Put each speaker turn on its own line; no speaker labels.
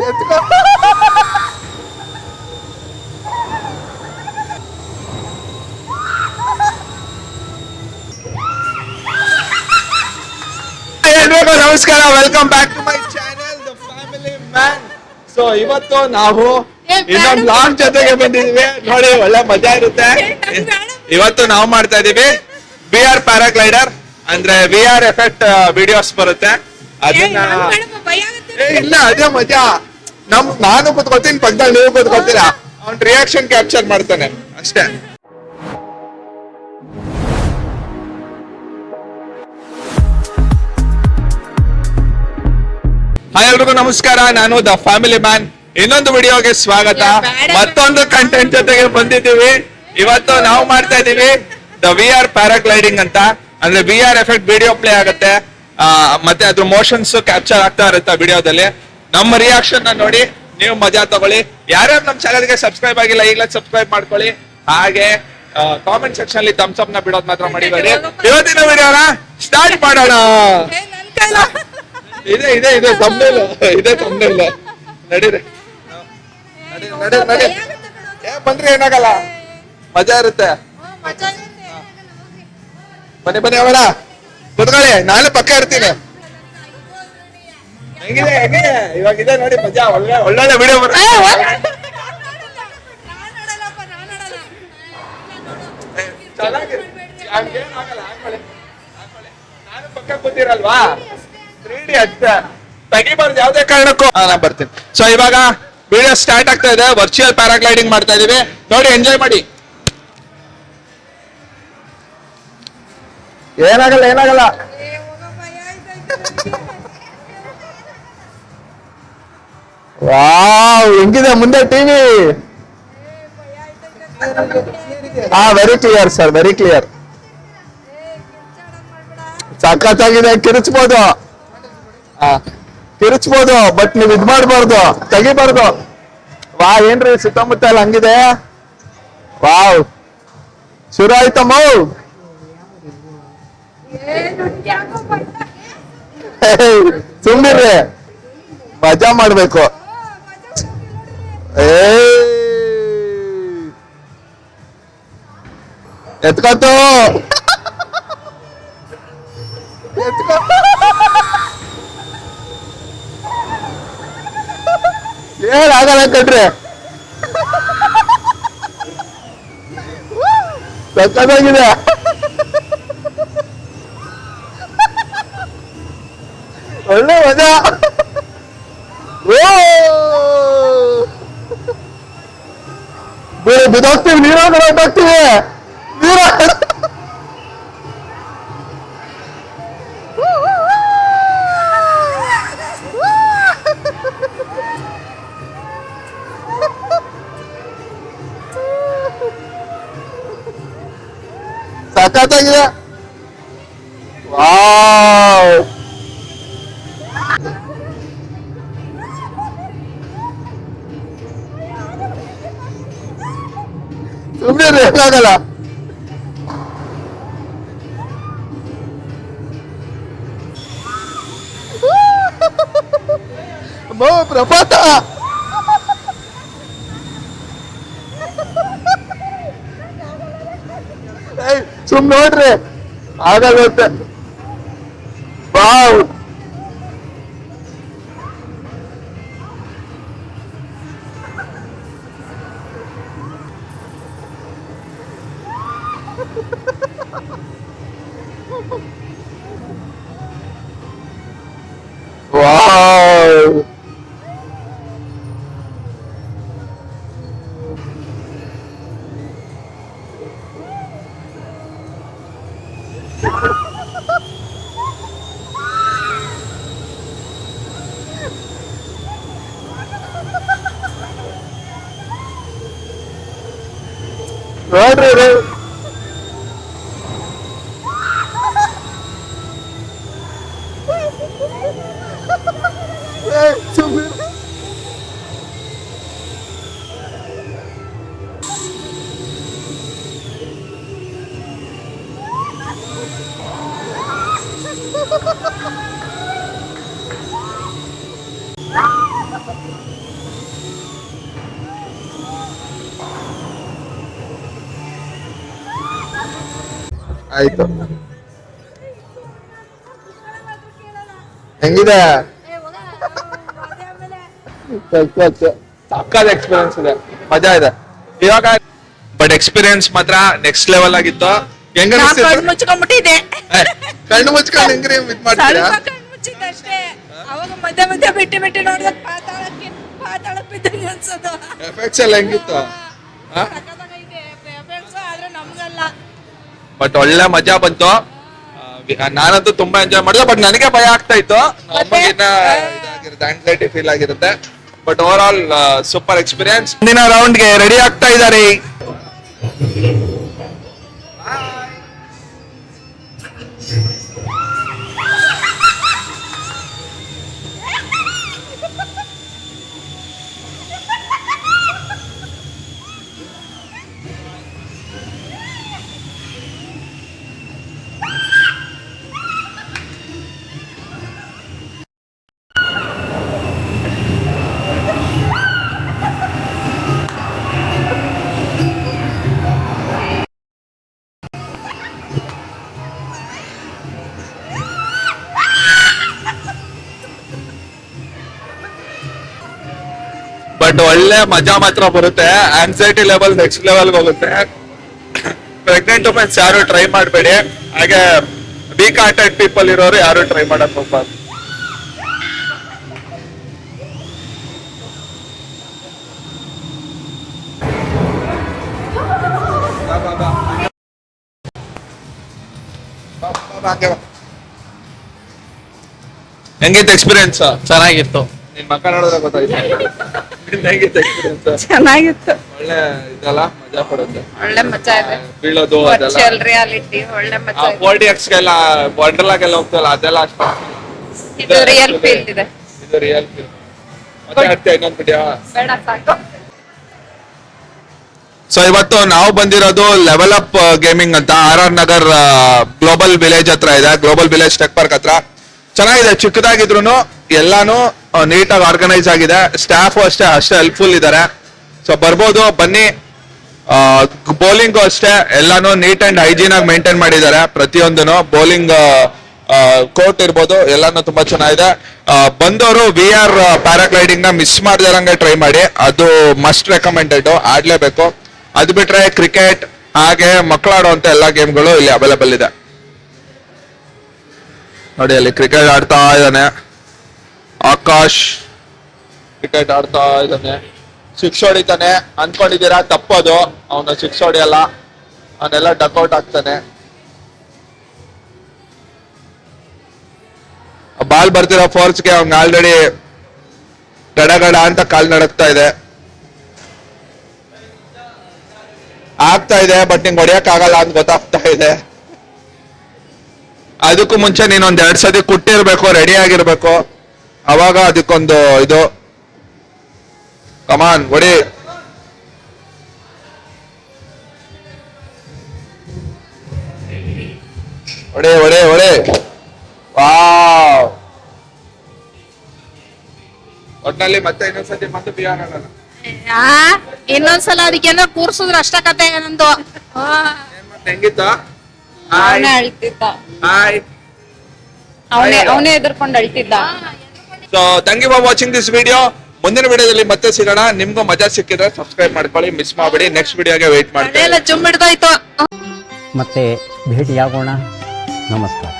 ಎತ್ಕೊ. ಎಲ್ರಿಗೂ ನಮಸ್ಕಾರ, welcome back to my channel The Family Man. So ಇವತ್ತು ನಾವು ಇನ್ನೊಂದು ಲಾಂಗ್ ಜೊತೆಗೆ ಬಂದಿದೀವಿ. ನೋಡಿ, ಒಳ್ಳೆ ಮಜಾ ಇರುತ್ತೆ. ಇವತ್ತು ನಾವು ಮಾಡ್ತಾ ಇದೀವಿ VR ಪ್ಯಾರಾಗ್ಲೈಡರ್, ಅಂದ್ರೆ VR ಎಫೆಕ್ಟ್ ವಿಡಿಯೋಸ್ ಬರುತ್ತೆ. ಅದನ್ನ ಇಲ್ಲ, ಅದೇ ಮಜಾ. ನಾನು ಕೂತ್ಕೊಳ್ತೀನಿ, ಪಕ್ಕದಲ್ಲಿ ನೀವು ಕೂತ್ಕೊಳ್ತೀರಾ. ಅವ್ನ ರಿಯಾಕ್ಷನ್ ಕ್ಯಾಪ್ಚರ್ ಮಾಡ್ತಾನೆ ಅಷ್ಟೇ. ಹಾಯ್ ಎಲ್ರಿಗೂ ನಮಸ್ಕಾರ, ನಾನು ದ ಫ್ಯಾಮಿಲಿ ಮ್ಯಾನ್. ಇನ್ನೊಂದು ವಿಡಿಯೋಗೆ ಸ್ವಾಗತ. ಮತ್ತೊಂದು ಕಂಟೆಂಟ್ ಜೊತೆಗೆ ಬಂದಿದ್ದೀವಿ. ಇವತ್ತು ನಾವು ಮಾಡ್ತಾ ಇದೀವಿ ದ VR ಪ್ಯಾರಾಗ್ಲೈಡಿಂಗ್ ಅಂತ. ಅಂದ್ರೆ VR ಎಫೆಕ್ಟ್ ವಿಡಿಯೋ ಪ್ಲೇ ಆಗುತ್ತೆ, ಮತ್ತೆ ಅದ್ರ ಮೋಷನ್ಸ್ ಕ್ಯಾಪ್ಚರ್ ಆಗ್ತಾ ಇರುತ್ತೆ ವಿಡಿಯೋದಲ್ಲಿ. ನಮ್ಮ ರಿಯಾಕ್ಷನ್ ನೋಡಿ ನೀವು ಮಜಾ ತಗೊಳ್ಳಿ. ಯಾರ್ಯಾರು ನಮ್ಮ ಚಾನಲ್ಗೆ ಸಬ್ಸ್ಕ್ರೈಬ್ ಆಗಿಲ್ಲ, ಈಗಲೇ ಸಬ್ಸ್ಕ್ರೈಬ್ ಮಾಡ್ಕೊಳ್ಳಿ. ಹಾಗೆ ಕಾಮೆಂಟ್ ಸೆಕ್ಷನ್ ಅಲ್ಲಿ ಥಮ್ಸ್ ಅಪ್ ನ ಬಿಡೋದ್ ಮಾತ್ರ ಮಡಿಬೇಡಿ. ಇವತ್ತಿನ ವಿಡಿಯೋನ ಸ್ಟಾರ್ಟ್ ಮಾಡೋಣ. ಇದೆ ತಮ್ನೇಲ್, ಇದೆ ತಮ್ನೇಲ್. ನಡೀರಿ ಬಂದ್ರಿ, ಏನಾಗಲ್ಲ, ಮಜಾ ಇರುತ್ತೆ. ಬನ್ನಿ ಅವಳ ಕುತ್ಕೊಳ್ಳಿ, ನಾನು ಪಕ್ಕ ಇರ್ತೀನಿ. ಹೆಂಗಿದೆ ಇವಾಗ? ಇದೆ ನೋಡಿ ಮಜಾ, ಒಳ್ಳೊಳ್ಳೆ ವಿಡಿಯೋ ಬರುತ್ತೆ. ನಾನು ಪಕ್ಕ ಕೂತಿರಲ್ವಾ, 3D ಅಷ್ಟೇ ತೆಗಿಬಾರ್ದು ಯಾವ್ದೇ ಕಾರಣಕ್ಕೂ. ನಾನು ಬರ್ತೀನಿ. ಸೊ ಇವಾಗ ವಿಡಿಯೋ ಸ್ಟಾರ್ಟ್ ಆಗ್ತಾ ಇದೆ. ವರ್ಚುವಲ್ ಪ್ಯಾರಾಗ್ಲೈಡಿಂಗ್ ಮಾಡ್ತಾ ಇದೀವಿ, ನೋಡಿ ಎಂಜಾಯ್ ಮಾಡಿ. ಏನಾಗಲ್ಲ. ವಾವ್, ಹೆಂಗಿದೆ ಮುಂದೆ TV? Very clear sir, very clear. ಸಖತ್ತಾಗಿದೆ. ಕಿರಿಚ್ಬೋದು, ಬಟ್ ನೀವ್ ಇದ್ ಮಾಡ್ಬಾರ್ದು, ತೆಗಿಬಾರ್ದು. ವಾ, ಏನ್ರಿ ಸುತ್ತಮುತ್ತ ಎಲ್ಲ ಹಂಗಿದೆ. ವಾವ್, ಶುರು ಆಯ್ತಮ್ಮ. ಸುಮ್ನಿರ್ರಿ, ಮಜಾ ಮಾಡ್ಬೇಕು. ಎತ್ಕೊತು ಏನಾಗಲ್ಲ ಕಣ್ರಿ, ಸಕ್ಕತ್ತಾಗಿದೆ. ಒಳ್ಳೆ ಮಜಾ. ಬಿದೋಗ್ತೀವಿ, ನೀರಾಗ ಹೊಟ್ಟೋಗ್ತೀವಿ. ಸಖತ್ತಾಗಿದೆ. ವಾವ್, ಸುಮ್ಮನೆ ಏನಾಗಲ್ಲ. ಪ್ರಪಾತ ಸುಮ್ ನೋಡ್ರಿ, ಆಗತ್ತೆ. ವಾವ್, ವಾವ್, ನೋಡ್ರಿ. ಆಯ್ತು. ಹೆಂಗಿದೆ? ಸಕ್ಕತ್ ಎಕ್ಸ್ಪೀರಿಯನ್ಸ್ ಇದೆ, ಮಜಾ ಇದೆ ಇವಾಗ. ಬಟ್ ಎಕ್ಸ್ಪೀರಿಯನ್ಸ್ ಮಾತ್ರ ನೆಕ್ಸ್ಟ್ ಲೆವೆಲ್ ಆಗಿತ್ತು. ಹೆಂಗ
ಮುಚ್ಕೊಂಡ್ಬಿಟ್ಟಿದೆ,
ಕಣ್ಣು ಮುಚ್ಕೊಂಡು ಹೆಂಗ್ರಿ ಇದ್ ಮಾಡ್ತೀರಾ?
ಮುಚ್ಚಿದ್ದಷ್ಟೇ. ಅವಾಗ ಮಧ್ಯ ಮಧ್ಯ ಬಿಟ್ಟು ಬಿಟ್ಟು ನೋಡಿದ್ರೆ ಪಾತಾಳ ಬಿದ್ದಂಗೆ ಅನ್ಸೋದು.
ಎಫೆಕ್ಟ್ಸ್ ಎಲ್ಲ ಹೆಂಗಿತ್ತು?
ಆದ್ರೆ ನಮ್ಗಲ್ಲ.
ಬಟ್ ಒಳ್ಳೆ ಮಜಾ ಬಂತು. ನಾನಂತೂ ತುಂಬಾ ಎಂಜಾಯ್ ಮಾಡಿದೆ. ಬಟ್ ನನಗೆ ಭಯ ಆಗ್ತಾ ಇತ್ತು, ಆಂಗ್ಸೈಟಿ ಫೀಲ್ ಆಗಿರುತ್ತೆ. But over all super experience. ಮುಂದಿನ ರೌಂಡ್ಗೆ ರೆಡಿ ಆಗ್ತಾ ಇದ್ದಾರೆ. ಬಟ್ ಒಳ್ಳೆ ಮಜಾ ಮಾತ್ರ ಬರುತ್ತೆ. ಆಂಗ್ಸೈಟಿ ಲೆವೆಲ್ ನೆಕ್ಸ್ಟ್ ಲೆವೆಲ್ ಹೋಗುತ್ತೆ. ಪ್ರೆಗ್ನೆಂಟ್ ವುಮೆನ್ಸ್ ಯಾರು ಟ್ರೈ ಮಾಡಬೇಡಿ. ಹಾಗೆ ವೀಕ್ ಹಾರ್ಟೆಡ್ ಪೀಪಲ್ ಇರೋರು ಯಾರು ಟ್ರೈ ಮಾಡಕ್ ಹೋಗ್ಬಾರ್ದು. ಹೆಂಗಿತ್ತು ಎಕ್ಸ್ಪೀರಿಯನ್ಸ್?
ಚೆನ್ನಾಗಿತ್ತು.
ನಿನ್ ಮಕ್ಕ ನೋಡಿದ್ರೆ ಗೊತ್ತಾಯ್ತು. ಹೆಂಗಿತ್ತು ಎಕ್ಸ್ಪೀರಿಯನ್ಸ್?
ಚೆನ್ನಾಗಿತ್ತು,
ಒಳ್ಳೆ ಇದೆಲ್ಲ ಮಜಾ ಕೊಡುತ್ತೆ.
ಒಳ್ಳೆ ಮಜಾ ಇದೆ.
ಬೀಳೋದು ಅದೆಲ್ಲ
ವರ್ಚುವಲ್ ರಿಯಾಲಿಟಿ ಒಳ್ಳೆ ಮಜಾ ಇದೆ.
4DX ಗೆಲ್ಲ ವಂಡರ್ಲಾಗೆಲ್ಲ ಹೋಗ್ತಲ್ಲ ಅದೆಲ್ಲ ಅಷ್ಟು.
ಇದು ರಿಯಲ್ ಫೀಲ್ ಇದೆ.
ಇದು ರಿಯಲ್ ಫೀಲ್. ಮತ್ತೆ ಆಗ್ತಾ ಇನ್ನೊಂದು ಬಿಡಿಯಾ?
ಬೇಡ ಸಾಕು.
ಸೊ ಇವತ್ತು ನಾವು ಬಂದಿರೋದು ಲೆವೆಲ್ ಅಪ್ ಗೇಮಿಂಗ್ ಅಂತ RR ನಗರ್ ಗ್ಲೋಬಲ್ ವಿಲೇಜ್ ಹತ್ರ ಇದೆ. ಗ್ಲೋಬಲ್ ವಿಲೇಜ್ ಟೆಕ್ ಪಾರ್ಕ್ ಹತ್ರ ಚೆನ್ನಾಗಿದೆ. ಚಿಕ್ಕದಾಗಿದ್ರು ಎಲ್ಲಾನು ನೀಟಾಗಿ ಆರ್ಗನೈಸ್ ಆಗಿದೆ. ಸ್ಟಾಫ್ ಅಷ್ಟೇ ಹೆಲ್ಪ್ಫುಲ್ ಇದ್ದಾರೆ. ಸೊ ಬರ್ಬೋದು, ಬನ್ನಿ. ಬೌಲಿಂಗು ಅಷ್ಟೇ ಎಲ್ಲಾನು ನೀಟ್ ಅಂಡ್ ಹೈಜೀನ್ ಆಗಿ ಮೇಂಟೈನ್ ಮಾಡಿದ್ದಾರೆ. ಪ್ರತಿಯೊಂದನು ಬೌಲಿಂಗ್ ಕೋರ್ಟ್ ಇರ್ಬೋದು, ಎಲ್ಲಾನು ತುಂಬಾ ಚೆನ್ನಾಗಿದೆ. ಬಂದವರು VR ಪ್ಯಾರಾಗ್ಲೈಡಿಂಗ್ ನ ಮಿಸ್ ಮಾಡ್ದಾರಂಗೆ ಟ್ರೈ ಮಾಡಿ. ಅದು ಮಸ್ಟ್ ರೆಕಮೆಂಡೆಡ್, ಆಡ್ಲೇಬೇಕು. ಅದು ಬಿಟ್ರೆ ಕ್ರಿಕೆಟ್ ಹಾಗೆ ಮಕ್ಕಳಾಡುವಂತ ಎಲ್ಲಾ ಗೇಮ್ಗಳು ಇಲ್ಲಿ ಅವೈಲೇಬಲ್ ಇದೆ. ನೋಡಿ ಅಲ್ಲಿ ಕ್ರಿಕೆಟ್ ಆಡ್ತಾ ಇದ್ದಾನೆ ಆಕಾಶ್. ಕ್ರಿಕೆಟ್ ಆಡ್ತಾ ಇದ್ದಾನೆ. ಸಿಕ್ಸ್ ಹೊಡಿತಾನೆ ಅನ್ಕೊಂಡಿದ್ದೀರಾ, ತಪ್ಪದು. ಅವನು ಸಿಕ್ಸ್ ಹೊಡಿಯಲ್ಲ, ಅವನೆಲ್ಲ ಡಕ್ಔಟ್ ಆಗ್ತಾನೆ. ಬಾಲ್ ಬರ್ತಿರೋ ಫೋರ್ಸ್ಗೆ ಅವ್ನ್ ಆಲ್ರೆಡಿ ಗಡ ಅಂತ ಕಾಲ್ ನಡಕ್ತಾ ಇದೆ. ಆಗ್ತಾ ಇದೆ, ಬಟ್ ನಿಂಗೆ ಹೊಡಿಯಕ್ ಆಗಲ್ಲ ಅಂತ ಗೊತ್ತಾಗ್ತಾ ಇದೆ. ಅದಕ್ಕೂ ಮುಂಚೆ ನೀನೊಂದ್ 2 ಸತಿ ಕುಟ್ಟಿರ್ಬೇಕು, ರೆಡಿ ಆಗಿರ್ಬೇಕು. ಅವಾಗ ಅದಕ್ಕೊಂದು ಇದು. ಕಮಾನ್ ಹೊಡಿ. ಹೊಡೆ ಹೊಡೆ ಹೊಡೆ. ವಾವ್. ಒಟ್ನಲ್ಲಿ ಮತ್ತೆ ಇನ್ನೊಂದ್ಸತಿ ಮತ್ತೆ ಬಿಯಾರ್ ಆಗಲ್ಲ.
ಇನ್ನೊಂದ್ಸಲ ಅದಕ್ಕೇನೋ ಕೂರ್ಸುದ್ರ ಅಷ್ಟ ಕತೆ ನಂದು.
ಹೆಂಗಿತ್ತ?
ಅವನೇ ಅಳ್ತಿದ್ದ,
ಹಾಯ್.
ಅವನೇ ಎದುರ್ಕೊಂಡು ಅಳ್ತಿದ್ದ.
So thank you for watching this video. ಮುಂದಿನ ವಿಡಿಯೋದಲ್ಲಿ ಮತ್ತೆ ಸಿಗೋಣ. ನಿಮ್ಗೂ ಮಜಾ ಸಿಕ್ಕಿದ್ರೆ ಸಬ್ಸ್ಕ್ರೈಬ್ ಮಾಡ್ಕೊಳ್ಳಿ, ಮಿಸ್ ಮಾಡಬೇಡಿ. ನೆಕ್ಸ್ಟ್ ವಿಡಿಯೋಗೆ ವೇಟ್ ಮಾಡ್ಕೊಳ್ಳಿ.
ಜುಮ್ ಹಿಡ್ದೋಯ್ತು.
ಮತ್ತೆ ಭೇಟಿಯಾಗೋಣ. ನಮಸ್ಕಾರ.